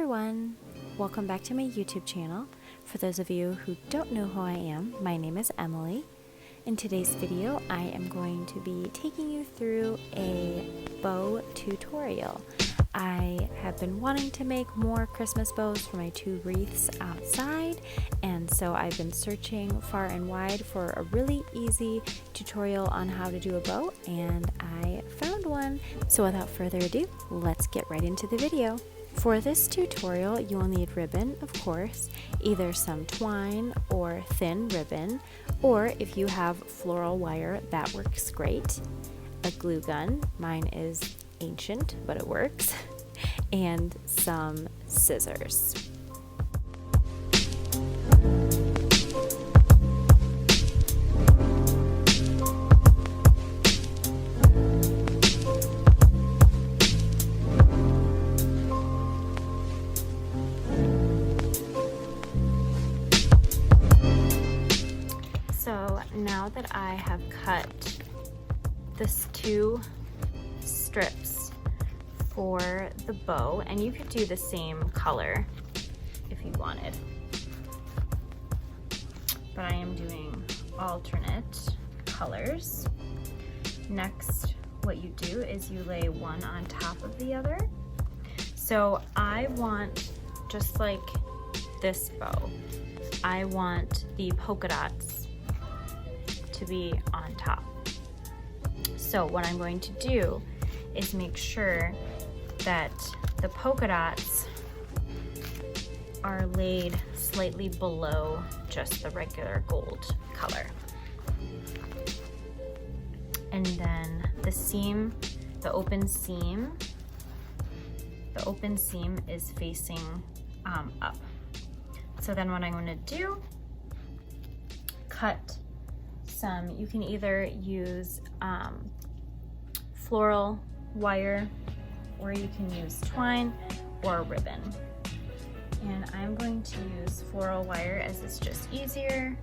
everyone, welcome back to my YouTube channel. For those of you who don't know who I am, my name is Emily. In today's video, I am going to be taking you through a bow tutorial. I have been wanting to make more Christmas bows for my 2 wreaths outside, and so I've been searching far and wide for a really easy tutorial on how to do a bow, and I found one. So without further ado, let's get right into the video. For this tutorial, you will need ribbon, of course, either some twine or thin ribbon, or if you have floral wire, that works great. A glue gun, mine is ancient, but it works, and some scissors. So now that I have cut this 2 strips for the bow, and you could do the same color if you wanted, but I am doing alternate colors. Next, what you do is you lay one on top of the other. So I want, just like this bow, I want the polka dots to be on top. So what I'm going to do is make sure that the polka dots are laid slightly below just the regular gold color. And then the seam, the open seam is facing up. So then what I'm going to do, cut some, you can either use floral wire, or you can use twine or ribbon. And I'm going to use floral wire as it's just easier.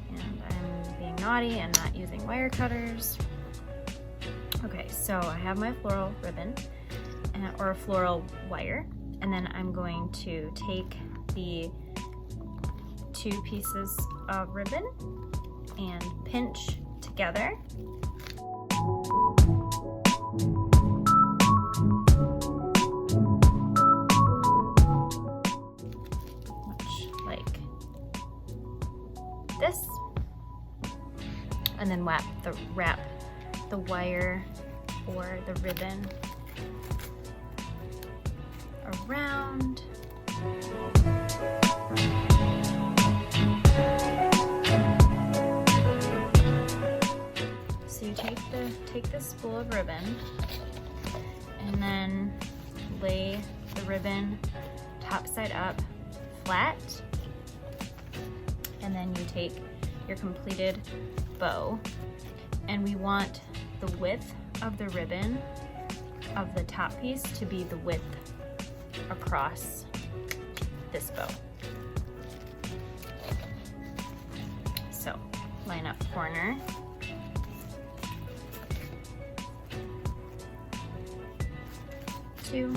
And I'm being naughty and not using wire cutters. Okay, so I have my floral ribbon or floral wire, and then I'm going to take the 2 pieces of ribbon and pinch together. Much like this. And then wrap the wire or the ribbon around. So you take the spool of ribbon and then lay the ribbon top side up flat, and then you take your completed bow, and we want the width of the ribbon of the top piece to be the width across this bow. So line up corner, to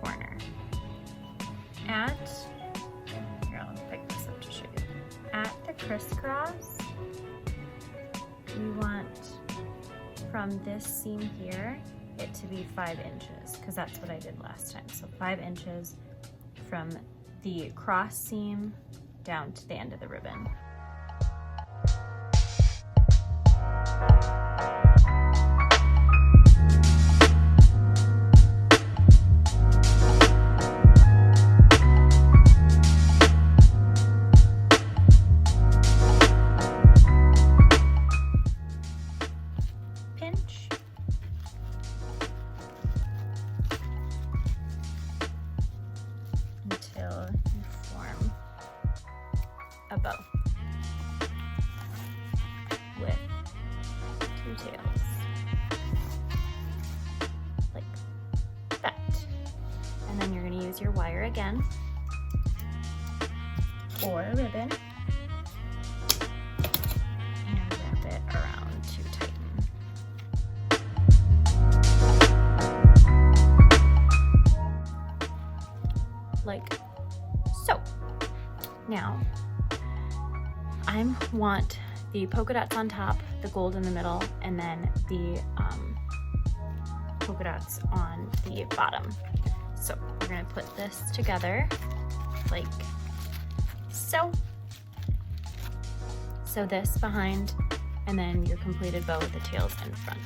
corner. Here, I'll pick this up to show you. At the crisscross, we want from this seam here it to be 5 inches, because that's what I did last time. So 5 inches from the cross seam down to the end of the ribbon. Pinch. Until you form a bow with 2 tails, like that. And then you're going to use your wire again, or a ribbon, and wrap it around to tighten. like so. Now, I want the polka dots on top, the gold in the middle, and then the polka dots on the bottom. So we're gonna put this together like so. So this behind, and then your completed bow with the tails in front.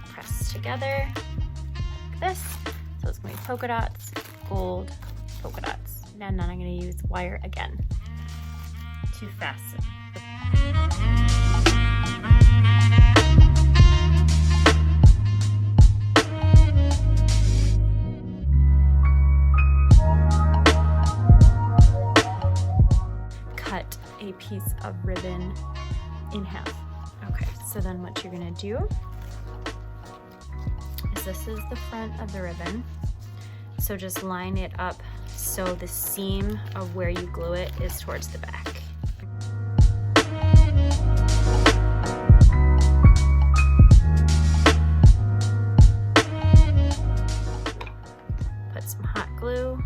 Press together like this. So it's gonna be polka dots, gold, polka dots. And then I'm gonna use wire again to fasten. Cut a piece of ribbon in half. Okay, so then what you're gonna do is this is the front of the ribbon. So just line it up so the seam of where you glue it is towards the back. Put some hot glue.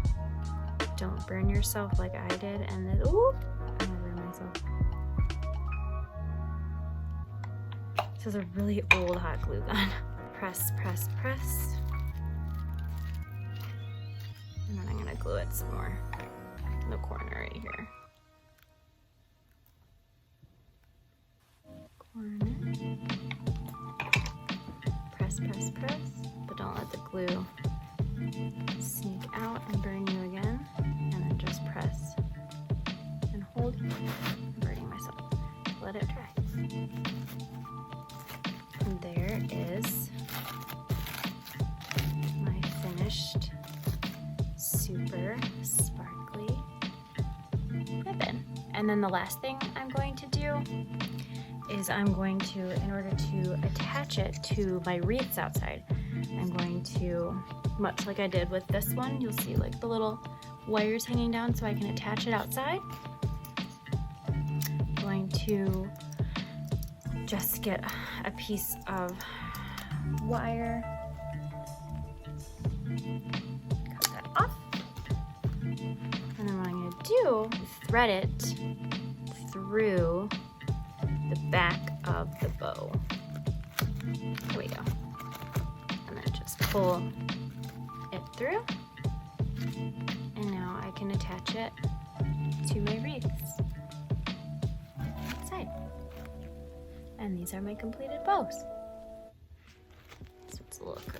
Don't burn yourself like I did, and then, ooh, I'm gonna burn myself. This is a really old hot glue gun. Press, press, press. And then I'm gonna glue it some more in the corner right here. Corner. Press, press, press. But don't let the glue sneak out and burn you again. And then just press and hold. I'm burning myself. Let it dry. And there is my finished super sparkly ribbon. And then the last thing I'm going to do is I'm going to, in order to attach it to my wreaths outside, I'm going to, much like I did with this one, you'll see like the little wires hanging down so I can attach it outside. I'm going to just get a piece of wire, cut that off, and then what I'm going to do is thread it through the back of the bow. There we go. And then just pull it through, and now I can attach it to my wreaths outside. And these are my completed bows. So let's look